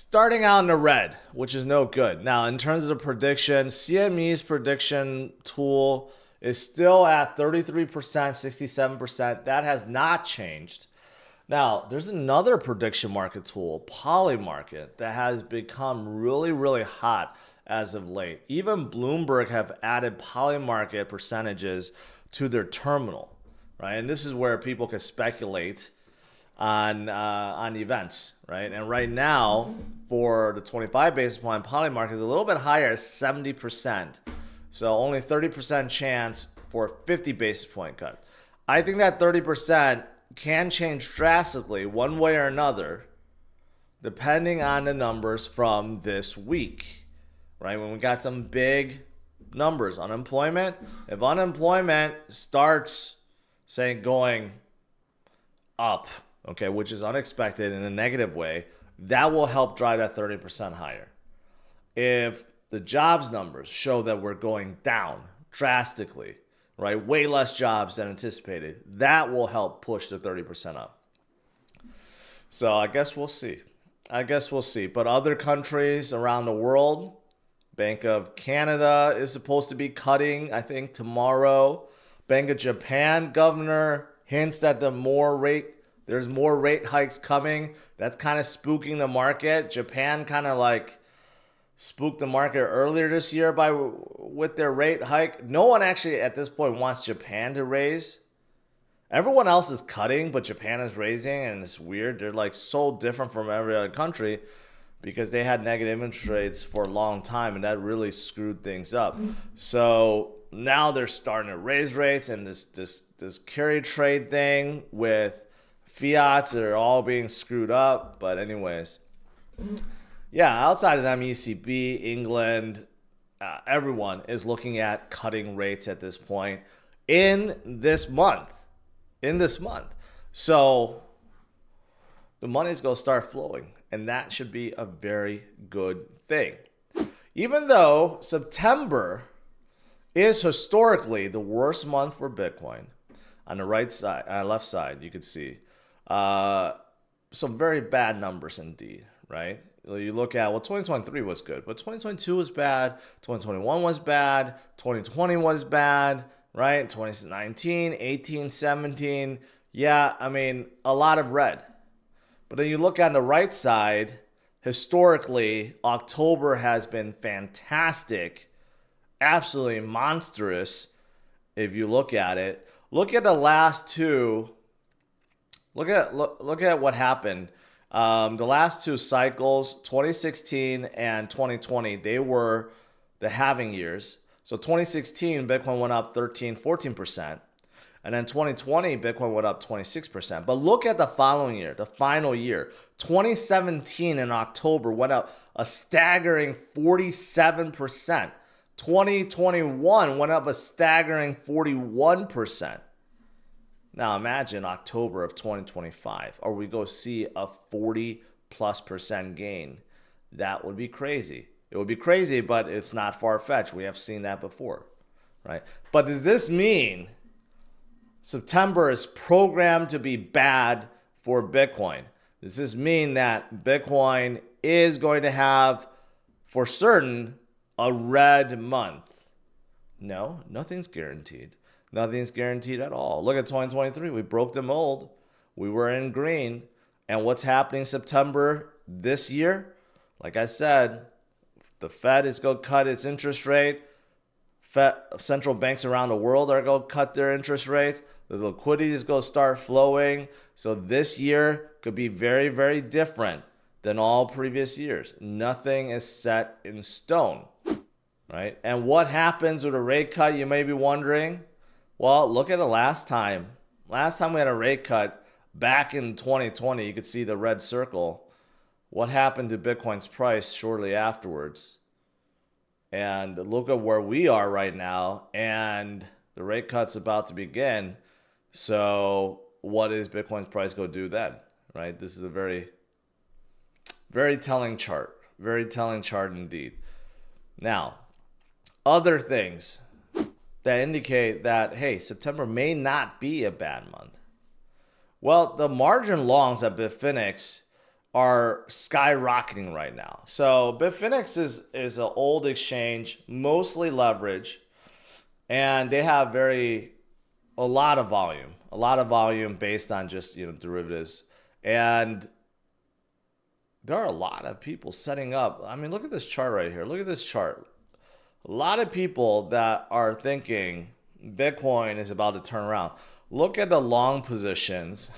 starting out in the red, which is no good. Now, in terms of the prediction, CME's prediction tool is still at 33%, 67%. That has not changed. Now, there's another prediction market tool, Polymarket, that has become really, really hot as of late. Even Bloomberg have added Polymarket percentages to their terminal, right? And this is where people can speculate on events, right? And right now, for the 25 basis point, Polymarket is a little bit higher, 70%. So only 30% chance for a 50 basis point cut. I think that 30% can change drastically one way or another, depending on the numbers from this week, right? When we got some big numbers, unemployment, if unemployment starts, say, going up, okay, which is unexpected in a negative way, that will help drive that 30% higher. If the jobs numbers show that we're going down drastically, right, way less jobs than anticipated, that will help push the 30% up. So I guess we'll see. But other countries around the world, Bank of Canada is supposed to be cutting, I think, tomorrow. Bank of Japan governor hints that there's more rate hikes coming. That's kind of spooking the market. Japan kind of like spooked the market earlier this year with their rate hike. No one actually at this point wants Japan to raise. Everyone else is cutting, but Japan is raising, and it's weird. They're like so different from every other country because they had negative interest rates for a long time, and that really screwed things up. So now they're starting to raise rates, and this carry trade thing with fiats are all being screwed up. But anyways, yeah, outside of them, ECB, England, everyone is looking at cutting rates at this point in this month. So the money's going to start flowing, and that should be a very good thing. Even though September is historically the worst month for Bitcoin, on the left side, you can see some very bad numbers indeed, right? You look at, 2023 was good, but 2022 was bad, 2021 was bad, 2020 was bad, right? 2019, 18, 17, yeah, I mean, a lot of red. But then you look on the right side, historically, October has been fantastic, absolutely monstrous if you look at it. Look at the last two. Look at what happened. The last two cycles, 2016 and 2020, they were the halving years. So 2016, Bitcoin went up 14%. And then 2020, Bitcoin went up 26%. But look at the following year, the final year. 2017 in October went up a staggering 47%. 2021 went up a staggering 41%. Now imagine October of 2025, or we go see a 40+% gain. That would be crazy. It would be crazy, but it's not far-fetched. We have seen that before, right? But does this mean September is programmed to be bad for Bitcoin? Does this mean that Bitcoin is going to have, for certain, a red month? No, nothing's guaranteed. Nothing's guaranteed at all. Look at 2023. We broke the mold. We were in green. And what's happening September this year? Like I said, the Fed is going to cut its interest rate. Central banks around the world are going to cut their interest rates. The liquidity is going to start flowing. So this year could be very, very different than all previous years. Nothing is set in stone, right? And what happens with a rate cut, you may be wondering? Well, look at the last time. Last time we had a rate cut back in 2020, you could see the red circle. What happened to Bitcoin's price shortly afterwards? And look at where we are right now, and the rate cut's about to begin. So what is Bitcoin's price going to do then, right? This is a very, very telling chart. Very telling chart indeed. Now, other things that indicate that, hey, September may not be a bad month. Well, the margin longs at Bitfinex are skyrocketing right now. So Bitfinex is an old exchange, mostly leverage, and they have a lot of volume based on just derivatives, and there are a lot of people setting up. I mean, look at this chart right here. Look at this chart. A lot of people that are thinking Bitcoin is about to turn around. Look at the long positions.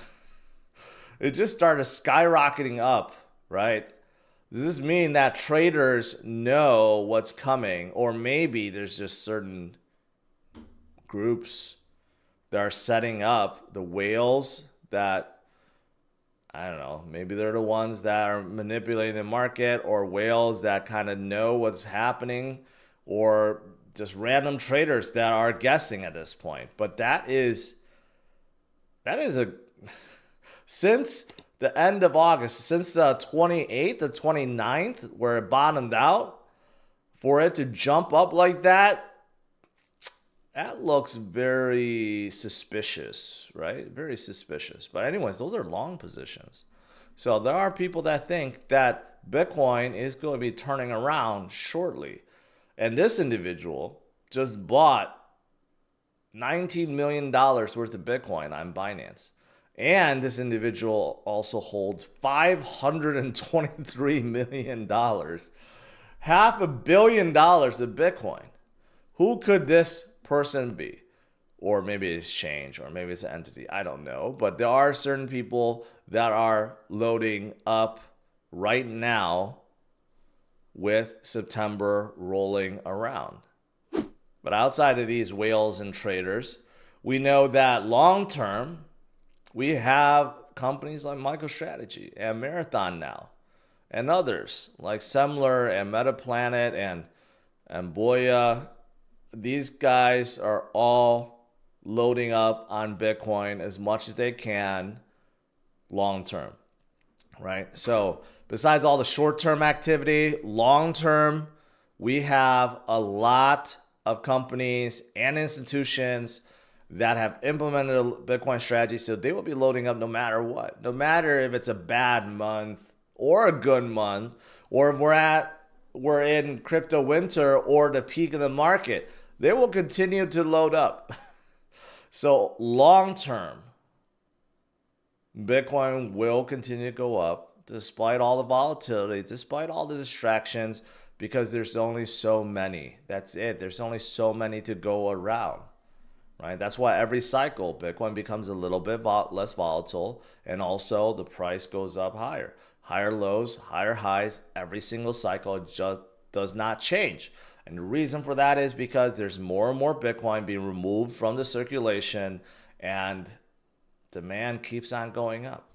It just started skyrocketing up, right? Does this mean that traders know what's coming? Or maybe there's just certain groups that are setting up the whales that, I don't know, maybe they're the ones that are manipulating the market, or whales that kind of know what's happening, or just random traders that are guessing at this point. But that is a since the end of August, since the 28th or 29th, where it bottomed out, for it to jump up like that, that looks very suspicious, right? Very suspicious. But anyways, those are long positions. So there are people that think that Bitcoin is going to be turning around shortly. And this individual just bought $19 million worth of Bitcoin on Binance. And this individual also holds $523 million, $500 million of Bitcoin. Who could this person be? Or maybe it's change, or maybe it's an entity. I don't know. But there are certain people that are loading up right now with September rolling around. But outside of these whales and traders, we know that long term, we have companies like MicroStrategy and Marathon now, and others like Semler and Metaplanet and Boya. These guys are all loading up on Bitcoin as much as they can long term, right? So besides all the short-term activity, long-term, we have a lot of companies and institutions that have implemented a Bitcoin strategy, so they will be loading up no matter what. No matter if it's a bad month or a good month, or if we're in crypto winter or the peak of the market, they will continue to load up. So long term, Bitcoin will continue to go up despite all the volatility, despite all the distractions, because there's only so many. That's it. There's only so many to go around, right? That's why every cycle, Bitcoin becomes a little bit less volatile, and also the price goes up higher. Higher lows, higher highs, every single cycle. It just does not change. And the reason for that is because there's more and more Bitcoin being removed from the circulation, and demand keeps on going up.